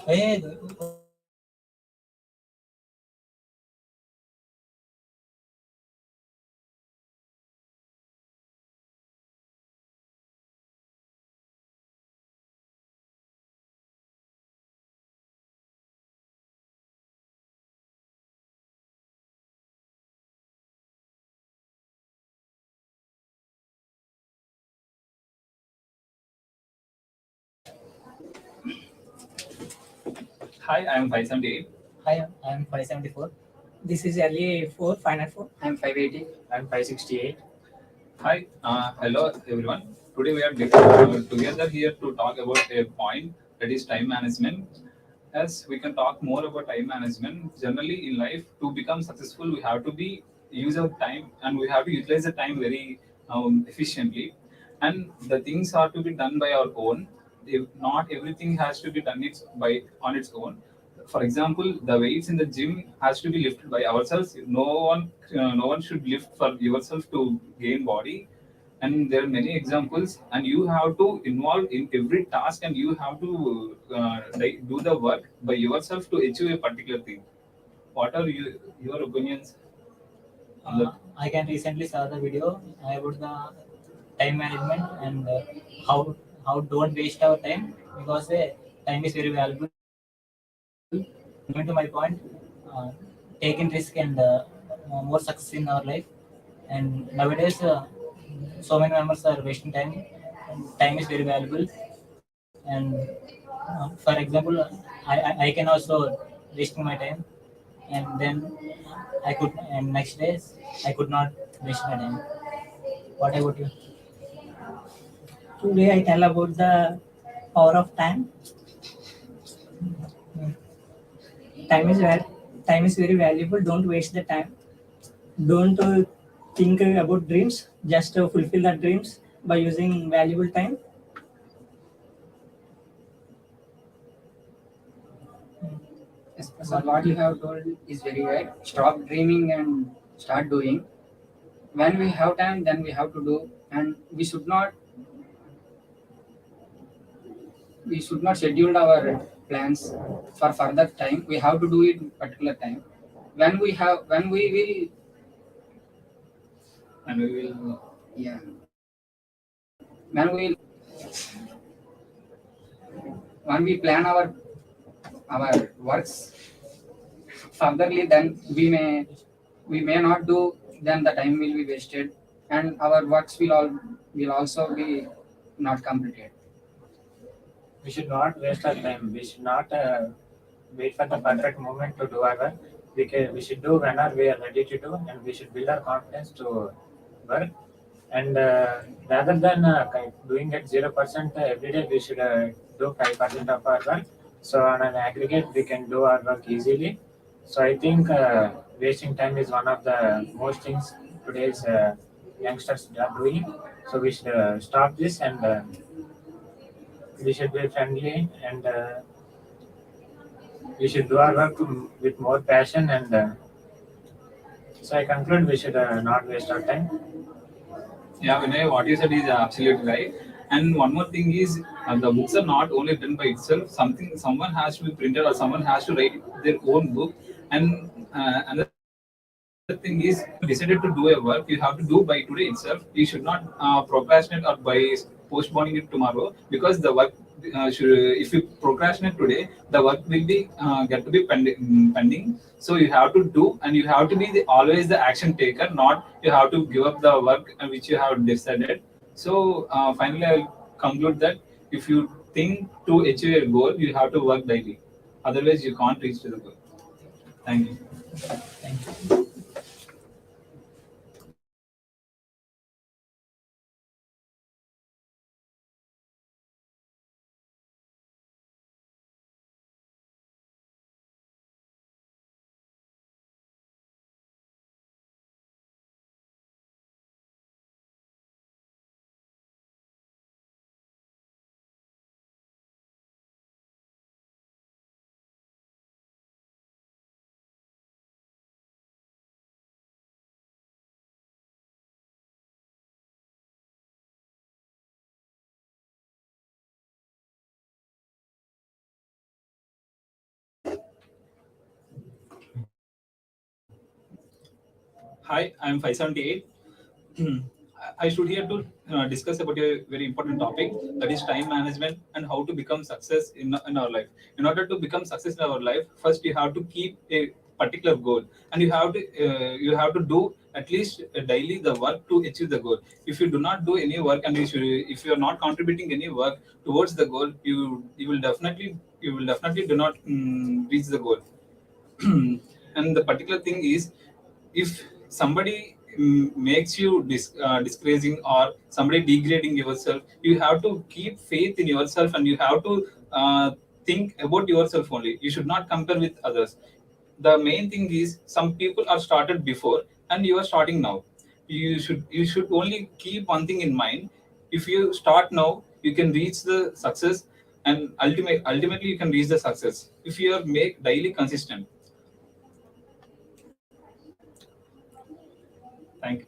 Hey, Hi, I am 578. hi, I'm 574. This is early 4, final 4. I'm 580. I'm 568. Hi, hello everyone. Today we are together here to talk about a point that is time management. As we can talk more about time management, generally in life to become successful, we have to be use our time and we have to utilize the time very efficiently. And the things are to be done by our own. If not everything has to be done by on its own. For example, the weights in the gym has to be lifted by ourselves. No one should lift for yourself to gain body. And there are many examples, and you have to involve in every task, and you have to do the work by yourself to achieve a particular thing. What are your opinions on that? I can recently saw the video about the time management and how don't waste our time because time is very valuable. Coming to my point, uh, taking risk and more success in our life. And nowadays, so many members are wasting time. And time is very valuable. And for example, I can also wasting my time, and then I could and next days I could not waste my time. What about you? Today I tell about the power of time. Time is where time is very valuable. Don't waste the time. Don't think about dreams. Just fulfill the dreams by using valuable time. Yes, so what you have told is very right. Stop dreaming and start doing. When we have time, then we have to do, and we should not schedule our plans for further time. We have to do it particular time. When we will, And we will. yeah, when we when we plan our works furtherly, then we may not do. Then the time will be wasted, and our works will also be not completed. We should not waste our time. We should not wait for the perfect moment to do our work. We should do whenever we are ready to do, and we should build our confidence to work. And rather than doing it 0% every day, we should do 5% of our work. So on an aggregate, we can do our work easily. So I think wasting time is one of the most things today's youngsters are doing. So we should stop this, and we should be friendly, and we should do our work with more passion. And so I conclude we should not waste our time. Yeah, Vinay, what you said is absolutely right. And one more thing is, the books are not only written by itself. Someone has to be printed, or someone has to write their own book. And another thing is, decided to do a work, you have to do by today itself. You should not procrastinate or by postponing it tomorrow, because the work if you procrastinate today, the work will be get to be pending. So you have to do, and you have to be always the action taker, not you have to give up the work which you have decided. So finally I'll conclude that if you think to achieve a goal, you have to work daily, otherwise you can't reach to the goal. Thank you. Thank you. Hi, I'm 578. I stood here to discuss about a very important topic, that is time management and how to become success in our life. In order to become success in our life, first you have to keep a particular goal, and you have to do at least daily the work to achieve the goal. If you do not do any work, and if you are not contributing any work towards the goal, you will definitely do not reach the goal. And the particular thing is, if somebody makes you disgracing or somebody degrading yourself, you have to keep faith in yourself, and you have to think about yourself only. You should not compare with others. The main thing is, some people are started before and you are starting now. You should only keep one thing in mind. If you start now, you can reach the success, and ultimately you can reach the success if you are make daily consistent. Thank you.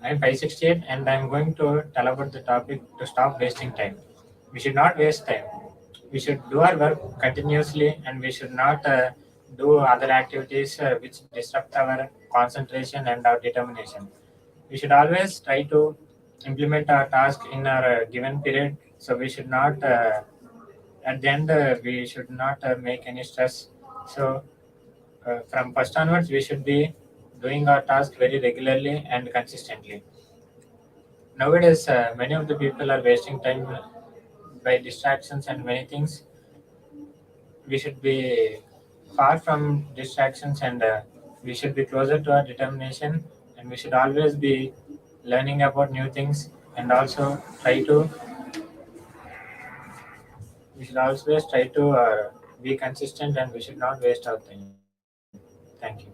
I'm 568 and I'm going to tell about the topic to stop wasting time. We should not waste time. We should do our work continuously and we should not do other activities which disrupt our concentration and our determination. We should always try to implement our task in our given period. So we should not, at the end, we should not make any stress. So from first onwards, we should be doing our task very regularly and consistently. Nowadays, many of the people are wasting time by distractions and many things. We should be far from distractions and we should be closer to our determination and we should always be learning about new things and also try to we should always try to be consistent and we should not waste our time. Thank you.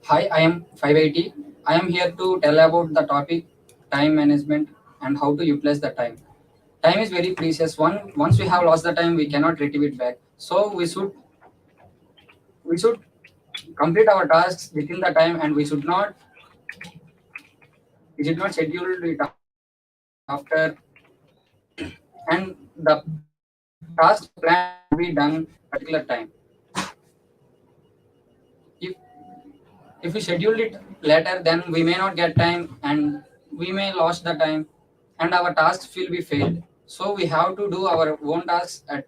Hi, I am 580. I am here to tell about the topic time management and how to utilize the time. Time is very precious. Once we have lost the time, we cannot retrieve it back. So we should complete our tasks within the time, and we should not schedule it after. And the task plan should be done particular time. If if we schedule it later, then we may not get time, and we may lose the time, and our tasks will be failed. So we have to do our own tasks at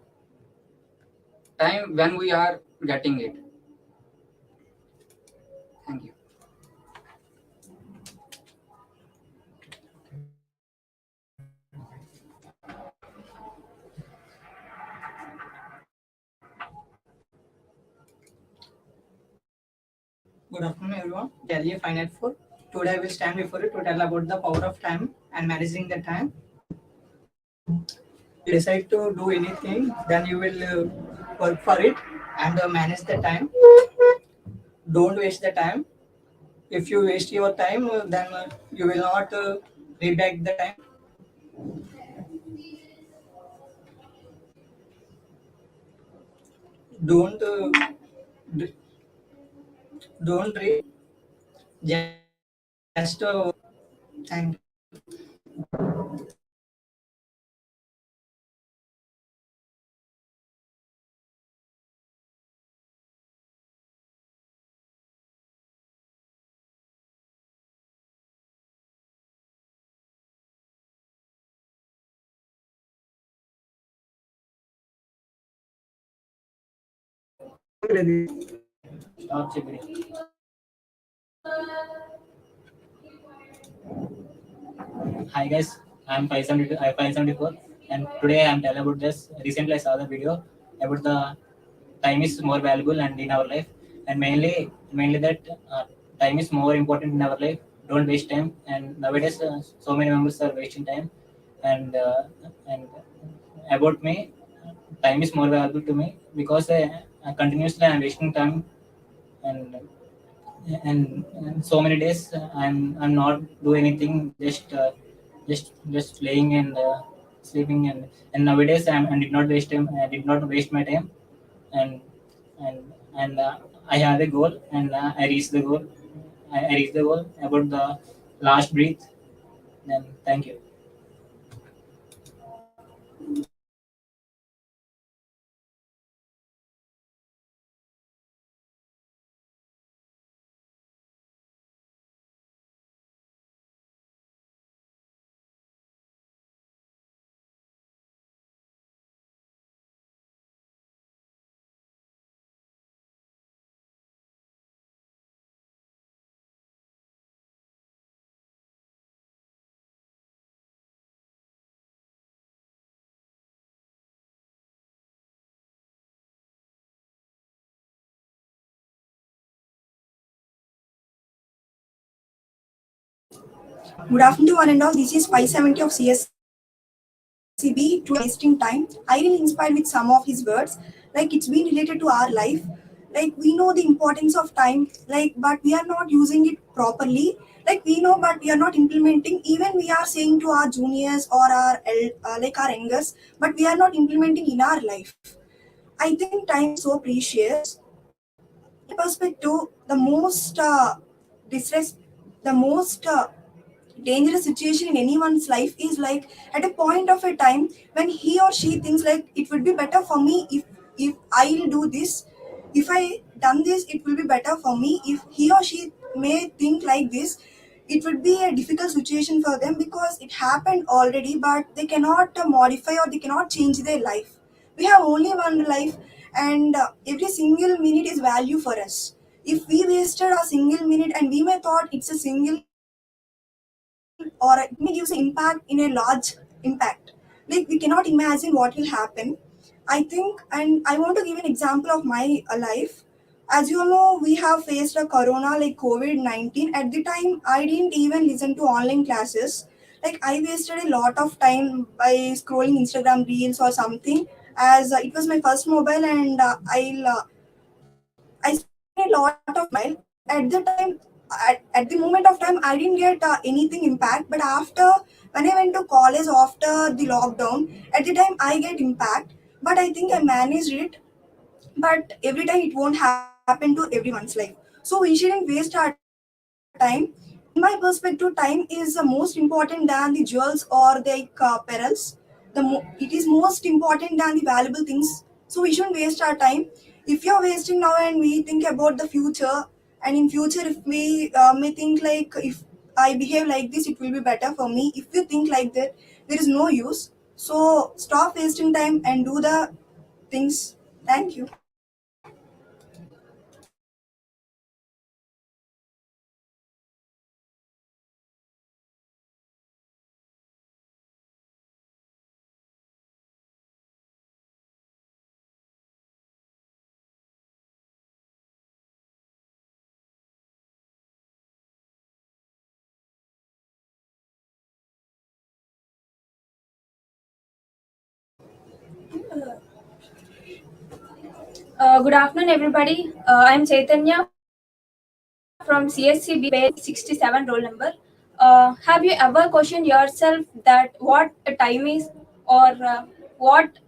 time when we are getting it. Thank you. Good afternoon, everyone. Delhi Final Four. Today I will stand before you to tell about the power of time and managing the time. You decide to do anything, then you will work for it and manage the time. Don't waste the time. If you waste your time, then you will not reback the time. Don't d- don't read. Just thank. Stop video. Hi guys, I'm 574, and today I'm telling about this. Recently, I saw the video about the time is more valuable and in our life, and mainly that time is more important in our life. Don't waste time, and nowadays so many members are wasting time, and about me, time is more valuable to me because continuously I'm wasting time, and and so many days I'm not do anything, just playing and sleeping, and nowadays I did not waste time. I did not waste my time, and and I have a goal, and I reached the goal. I reached the goal about the last breath. Then thank you. Good afternoon to one and all. This is 570 of CSE-B. To wasting time, I really inspired with some of his words. Like it's been related to our life. Like we know the importance of time. Like but we are not using it properly. Like we know, but we are not implementing. Even we are saying to our juniors or like our youngers, but we are not implementing in our life. I think time is so precious. In my perspective, the most dangerous situation in anyone's life is like at a point of a time when he or she thinks like it would be better for me if I'll do this, if I done this it will be better for me. If he or she may think like this, it would be a difficult situation for them because it happened already, but they cannot modify or they cannot change their life. We have only one life, and every single minute is value for us. If we wasted a single minute and we may thought it's a single or it may give an impact in a large impact, like we cannot imagine what will happen. I think, and I want to give an example of my life. As you all know, we have faced a corona like COVID-19. At the time I didn't even listen to online classes. Like I wasted a lot of time by scrolling Instagram reels or something, as it was my first mobile, and I spent a lot of mobile. At the time, at the moment of time, I didn't get anything impact. But after, when I went to college after the lockdown, at the time I get impact. But I think I managed it. But every time it won't happen to everyone's life. So we shouldn't waste our time. In my perspective, time is most important than the jewels or the perils. It is most important than the valuable things. So we shouldn't waste our time. If you're wasting now and we think about the future, and in future if we may think like if I behave like this, it will be better for me. If you think like that, there is no use. So stop wasting time and do the things. Thank you. Good afternoon, everybody. I'm Chaitanya from CSC-B, batch 67, roll number. Have you ever questioned yourself that what a time is, or what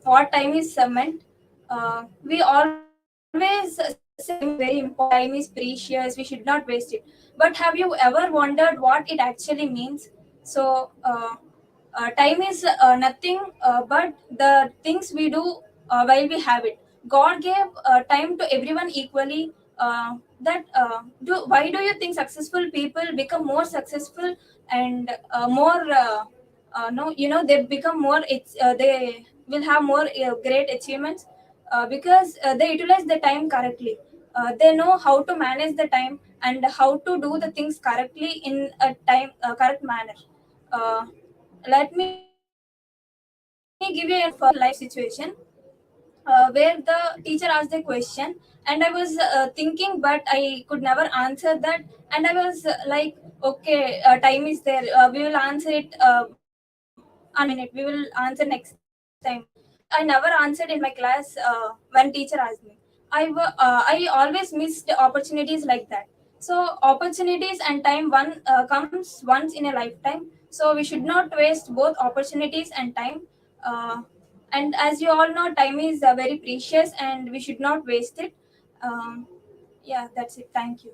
what time is meant? We always say time is very important, time is precious, we should not waste it. But have you ever wondered what it actually means? So, time is nothing but the things we do while we have it. God gave time to everyone equally. That do Why do you think successful people become more successful and more? No, they become more. They will have more great achievements. because they utilize the time correctly. They know how to manage the time and how to do the things correctly in a time correct manner. Uh, Let me give you a life situation where the teacher asked a question and I was thinking, but I could never answer that. And I was like, okay, time is there. We will answer it on a minute. We will answer next time. I never answered in my class when teacher asked me. I always missed opportunities like that. So opportunities and time one comes once in a lifetime. So we should not waste both opportunities and time. Uh, and as you all know, time is very precious and we should not waste it. Um, yeah, that's it. Thank you.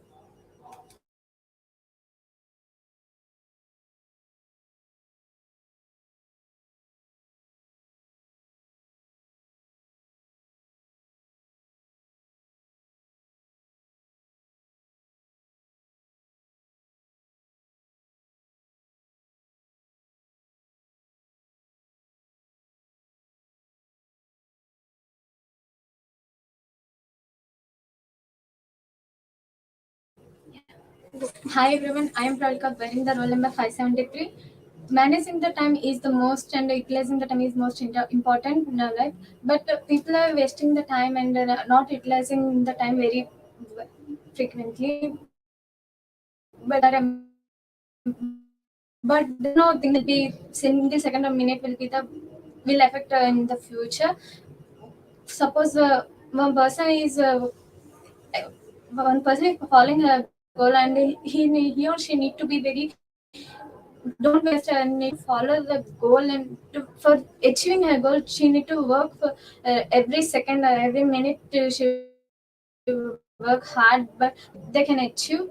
Hi everyone, I am Pralika wearing the roll number 573. Managing the time is the most and utilizing the time is most important in our life. But people are wasting the time and not utilizing the time very frequently. But they know things will be single second or minute will affect in the future. Suppose one person is following a goal and he or she need to be very don't waste her need to follow the goal and for achieving her goal she need to work for every second or every minute she work hard but they can achieve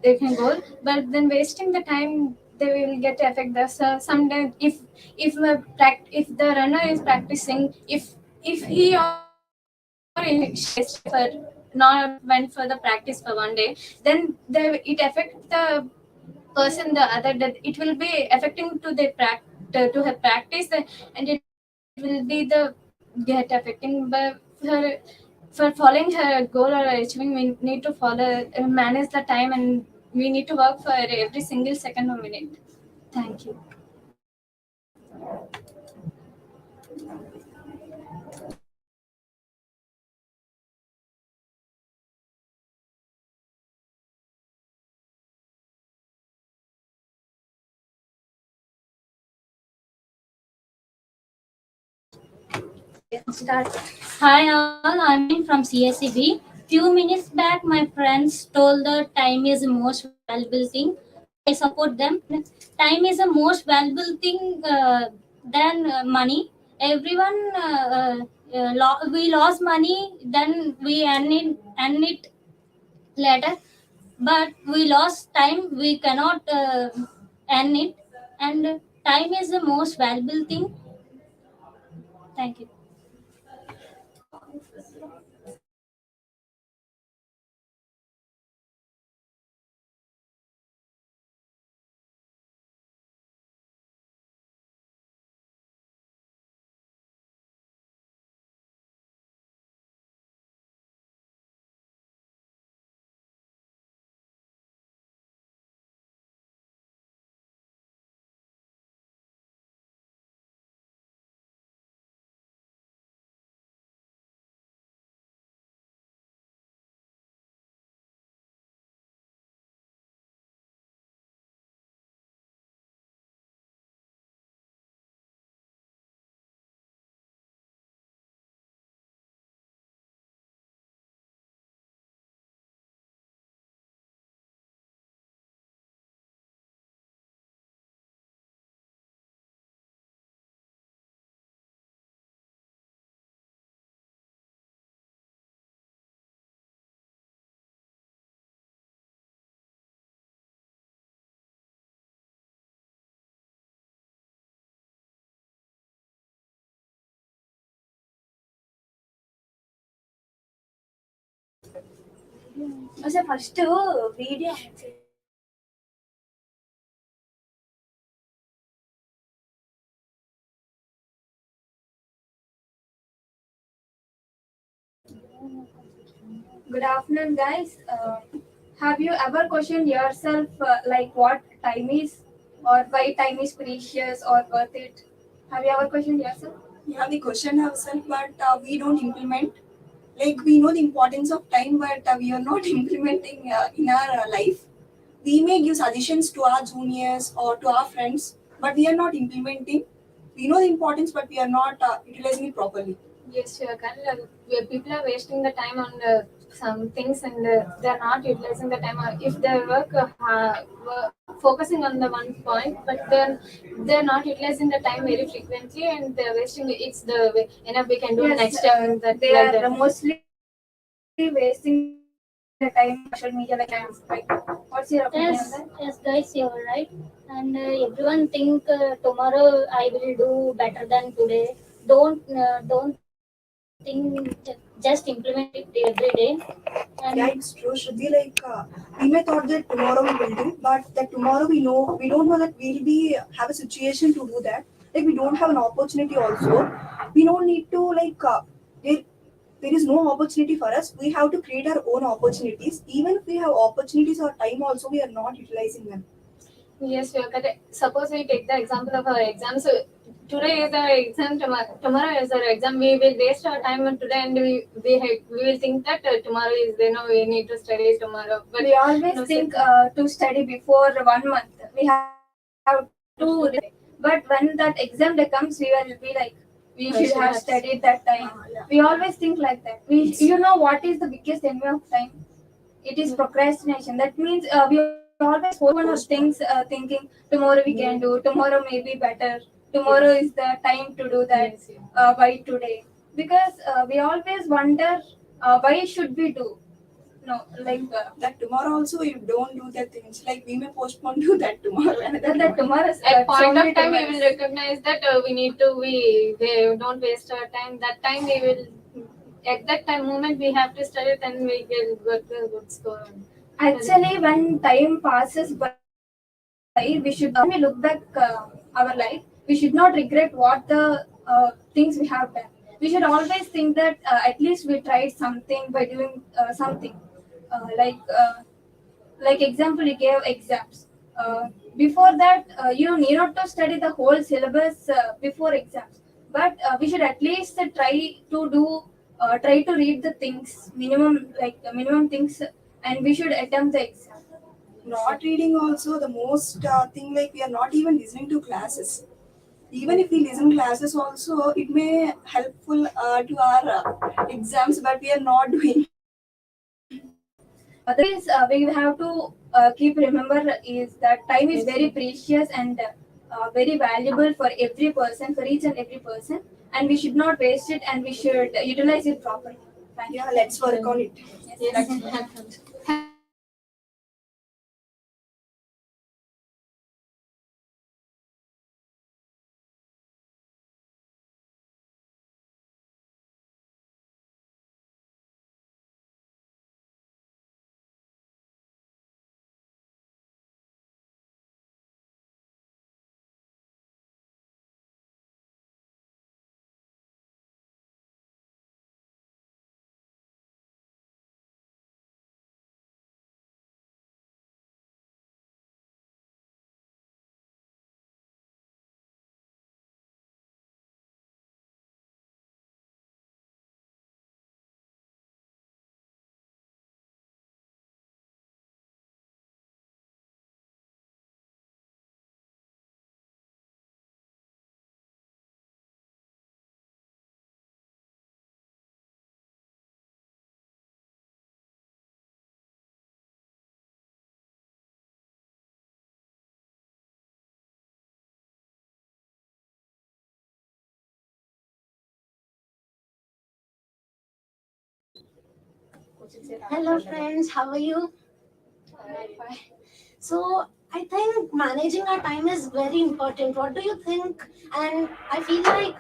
they can goal but then wasting the time they will get affect the so sometimes if the runner is practicing if he or she wasted for not went for the practice for one day then it affects the person the other that it will be affecting to the to her practice and it will be the get affecting but for following her goal or achieving we need to follow manage the time and we need to work for every single second or minute. Thank you. Start. Hi all, I'm from CSE-B. Few minutes back, my friends told that time is the most valuable thing. I support them. Time is the most valuable thing than money. Everyone, we lost money, then we earn it later. But we lost time, we cannot earn it. And time is the most valuable thing. Thank you. First video Good afternoon, guys. Have you ever questioned yourself, like what time is, or why time is precious or worth it? Have you ever questioned yourself? Yeah, we question ourselves, but we don't implement. Like we know the importance of time, but we are not implementing in our life. We may give suggestions to our juniors or to our friends, but we are not implementing. We know the importance, but we are not utilizing it properly. Yes, sure. People are wasting the time on some things and they're not utilizing the time. If they work focusing on the one point, but they're not utilizing the time very frequently and they're wasting it. It's the way enough we can do Yes, next time. That they like are that. mostly wasting the time on social media, like times, right? What's your opinion on Yes, that? yes, guys, you're right. And everyone think tomorrow I will do better than today. Don't think just implement it every day. And Yeah, it's true. Should be like we may thought that tomorrow we will do, but that tomorrow we don't know that we'll be have a situation to do that. Like we don't have an opportunity also. We don't need to like there, there is no opportunity for us. We have to create our own opportunities. Even if we have opportunities or time also, we are not utilizing them. Yes, we are correct. Suppose we take the example of our exam. So today is our exam. Tomorrow is our exam. We will waste our time on today, and we will think that tomorrow is there. No, we need to study tomorrow. But We always no, think to study before 1 month. We have to read, but when that exam day comes, we will be like, we should have studied that time. We always think like that. You know what is the biggest enemy of time? It is procrastination. That means we always postpone our things, thinking tomorrow we can do, tomorrow may be better, tomorrow is the time to do that. yes, yes. By today, because we always wonder why should we do. No, like That tomorrow also we don't do the things. Like we may postpone to that tomorrow. that tomorrow's At point only of time, we tomorrow. will recognize that we need to we don't waste our time. That time we will at that time moment we have to study, then we will get a good score. Actually, when time passes by, we should when we look back our life, we should not regret what the things we have done. We should always think that at least we tried something by doing something. Uh, like uh, like example, you gave exams. Before that, you need not to study the whole syllabus before exams, but we should at least try to read the things minimum, like the minimum things, and we should attempt the exam. Not reading also the most thing, like we are not even listening to classes. Even if we listen classes also, it may helpful to our exams, but we are not doing. The thing is, we have to keep remember is that time is very precious and very valuable for every person, for each and every person, and we should not waste it, and we should utilize it properly. Thank you. Yeah, let's work on it. Yes, Yes. hello, friends. How are you? So I think managing our time is very important. What do you think? And I feel like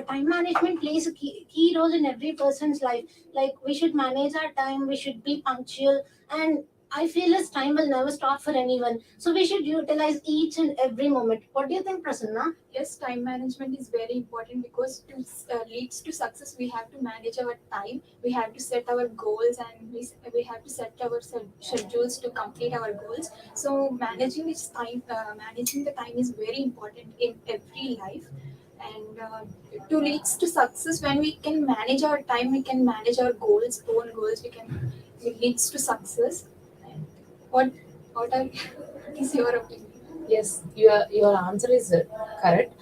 time management plays a key role in every person's life. Like we should manage our time. We should be punctual, and I feel as time will never stop for anyone. So we should utilize each and every moment. What do you think, Prasanna? Yes, time management is very important because to leads to success, we have to manage our time. We have to set our goals, and we have to set our schedules to complete our goals. So managing the time is very important in every life. And to leads to success, when we can manage our time, we can manage our goals, own goals. It leads to success. And what are, what is your opinion? Yes, your answer is correct.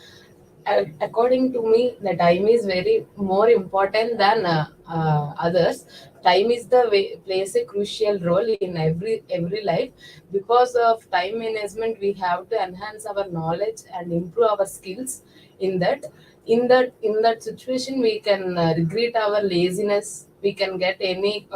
According to me, the time is very more important than others. Time is the way, plays a crucial role in every life. Because of time management, we have to enhance our knowledge and improve our skills. In that, in that situation, we can regret our laziness. We can get any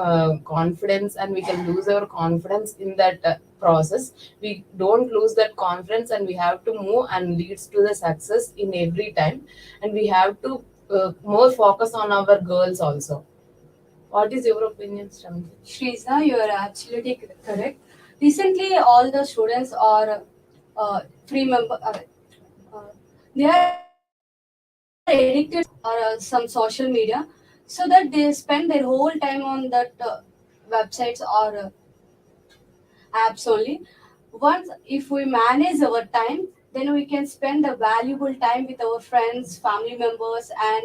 confidence, and we can lose our confidence in that process. We don't lose that confidence, and we have to move and leads to the success in every time. And we have to more focus on our goals also. What is your opinion, Shravani? Shriza, you are absolutely correct. Recently, all the students are free member. They are addicted or some social media, so that they spend their whole time on that websites or apps only. Once, if we manage our time, then we can spend a valuable time with our friends, family members, and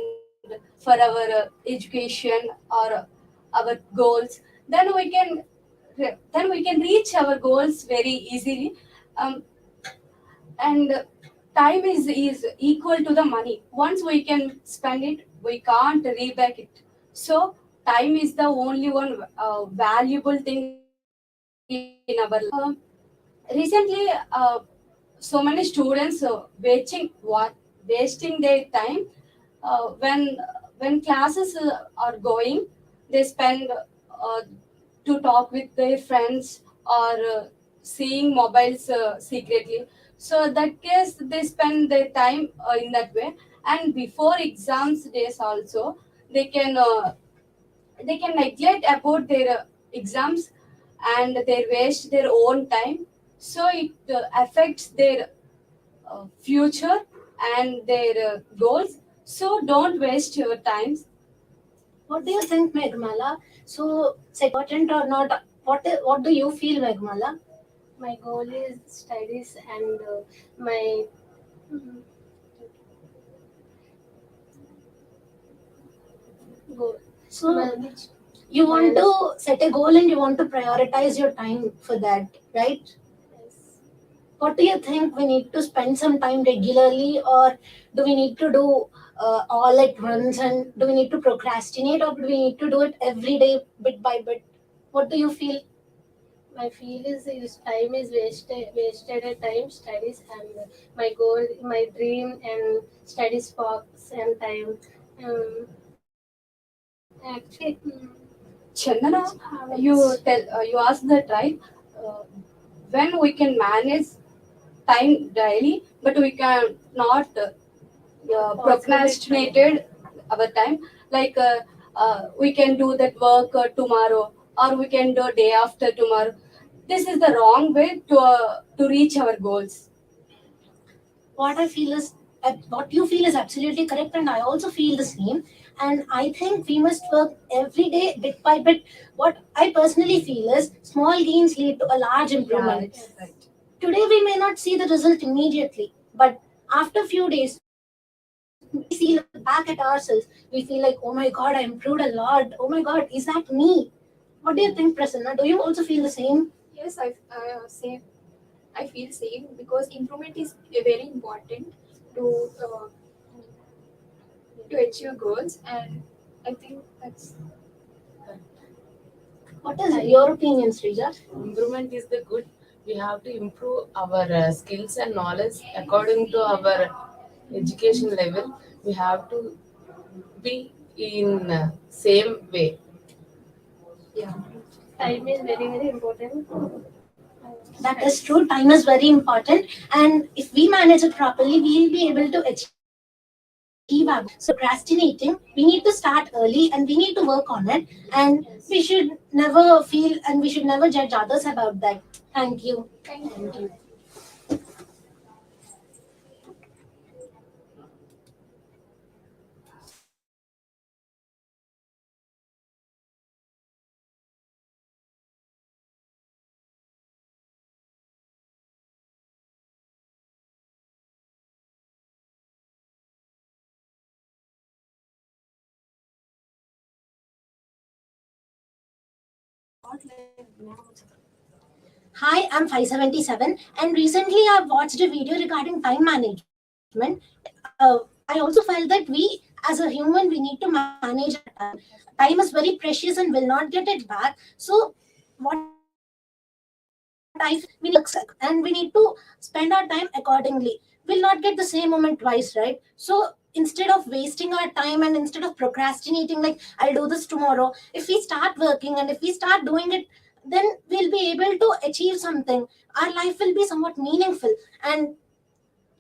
for our education or our goals. Then we can reach our goals very easily. Um, and time is equal to the money. Once we can spend it, we can't reback it. So time is the only one valuable thing in our life. Recently, so many students wasting their time when classes are going. They spend to talk with their friends or seeing mobiles secretly. So that case, they spend their time in that way. And before exams days also, they can uh, they can neglect about their exams, and they waste their own time. So it affects their future and their goals. So don't waste your time. What do you think, Meghmala? So, important or not? What do you feel, Meghmala? My goal is studies and my goal. So, Manage. you want to set a goal and you want to prioritize your time for that, right? Yes. What do you think? We need to spend some time regularly, or do we need to do all at once? And do we need to procrastinate, or do we need to do it every day, bit by bit? What do you feel? My feel is time is wasted at time studies and my goal, my dream and study sparks and time. Actually, Chandana, you asked that, right? Uh, when we can manage time daily, but we can not procrastinated our time. Like we can do that work tomorrow, or we can do day after tomorrow. This is the wrong way to reach our goals. What I feel is what you feel is absolutely correct, and I also feel the same. And I think we must work every day, bit by bit. What I personally feel is small gains lead to a large improvement. Yeah, right. Today we may not see the result immediately, but after a few days, we see look back at ourselves. We feel like, oh my god, I improved a lot. Oh my god, is that me? What do you think, Prasanna? Do you also feel the same? Yes, same. I feel same because improvement is very important to uh, to achieve goals, and I think that's What is your opinion, Srija? Improvement is the good. We have to improve our skills and knowledge according to our education level. We have to be in same way. Yeah. time is very important. That is true. Time is very important, and if we manage it properly, we'll be able to achieve So procrastinating, we need to start early and we need to work on it. And we should never feel and we should never judge others about that. Thank you. Thank you. Hi, I'm 577, and recently I've watched a video regarding time management. I also felt that we, as a human, we need to manage our time. Time is very precious and will not get it back. So, what I feel is we need and we need to spend our time accordingly. We'll not get the same moment twice, right? So, instead of wasting our time and instead of procrastinating, like I'll do this tomorrow, if we start working and if we start doing it, then we'll be able to achieve something. Our life will be somewhat meaningful, and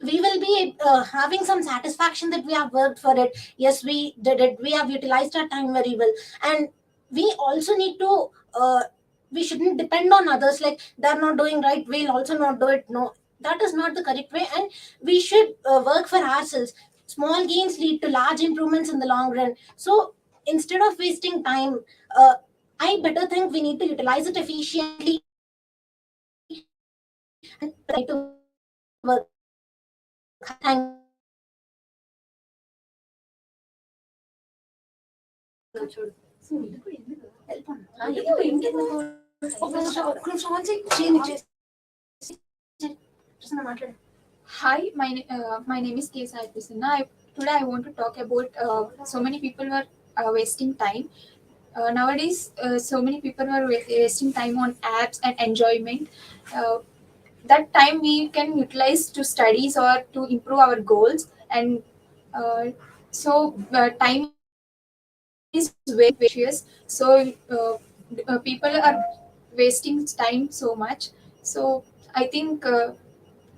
we will be having some satisfaction that we have worked for it. Yes, we did it, we have utilized our time very well. And we also need to we shouldn't depend on others, like they're not doing right, we'll also not do it. No, that is not the correct way, and we should work for ourselves. Small gains lead to large improvements in the long run. So instead of wasting time, uh, I better think we need to utilize it efficiently and try to work. Thank Hi, my name is K. Sai Prasanna. Today I want to talk about so many people were wasting time. Nowadays, so many people are wasting time on apps and enjoyment. Uh, that time we can utilize to studies or to improve our goals. And time is very precious. So people are wasting time so much. So I think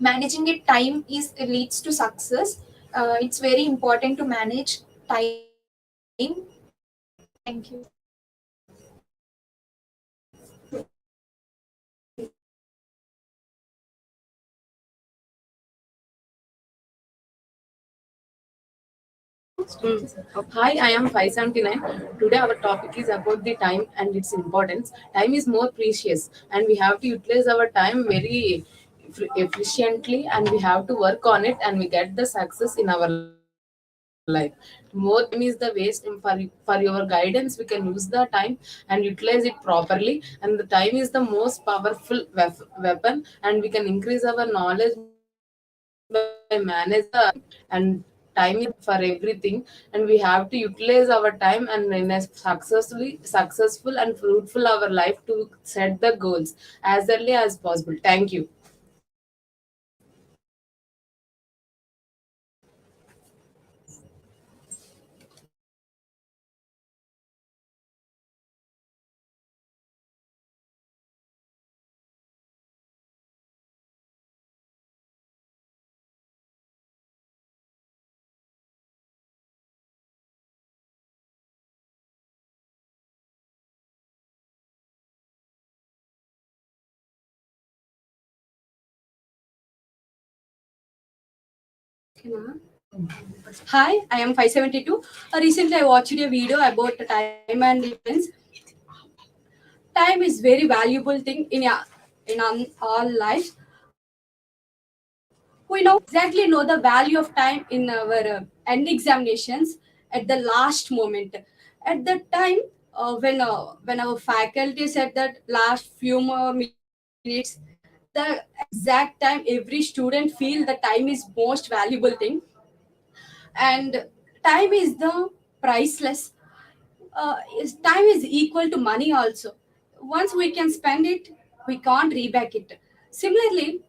managing it time is leads to success. It's very important to manage time. Thank you. Hi, I am 579. Today our topic is about the time and its importance. Time is more precious and we have to utilize our time very efficiently and we have to work on it and we get the success in our life. More time is the waste for your guidance. We can use the time and utilize it properly, and the time is the most powerful weapon, and we can increase our knowledge by managing the time. And time is for everything, and we have to utilize our time and in a successful and fruitful our life to set the goals as early as possible. Thank you. Hi, I am 572. Recently, I watched a video about time and influence. Time is very valuable thing in our lives. We now exactly know the value of time in our end examinations at the last moment. At that time, when our faculty said that last few more minutes, the exact time every student feel the time is most valuable thing, and time is the priceless. Time is equal to money also. Once we can spend it, we can't reback it. Similarly,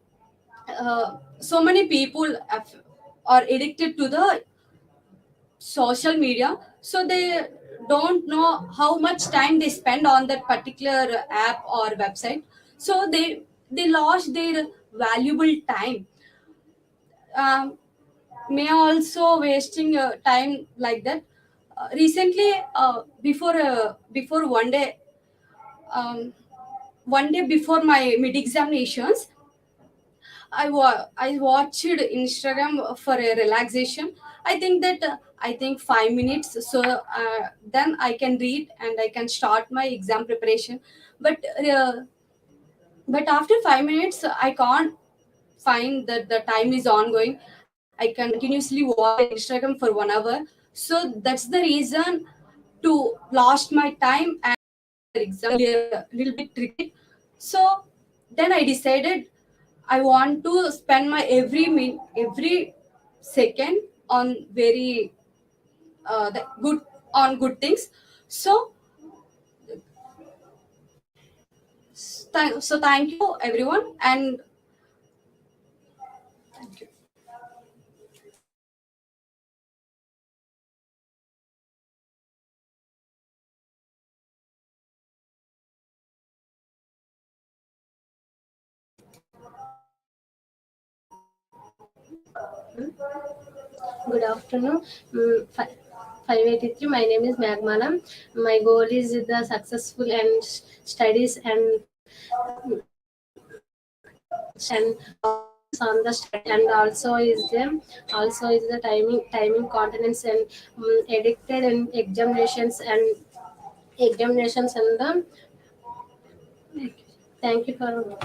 so many people are addicted to the social media, so they don't know how much time they spend on that particular app or website. So they lost their valuable time. um, may also wasting time like that. Recently, before um, one day before my mid examinations, I watched Instagram for a relaxation. I think 5 minutes. So then I can read and I can start my exam preparation. But after 5 minutes, I can't find that the time is ongoing. I can continuously watch Instagram for 1 hour. So that's the reason to lost my time and exam a little bit tricky. So then I decided I want to spend my every second on very the good on good things. So thank you everyone, and thank you. Good afternoon. 583. My name is Magmala. My goal is the successful and studies and on the study, and also is the timing continents and addicted and examinations and the thank you for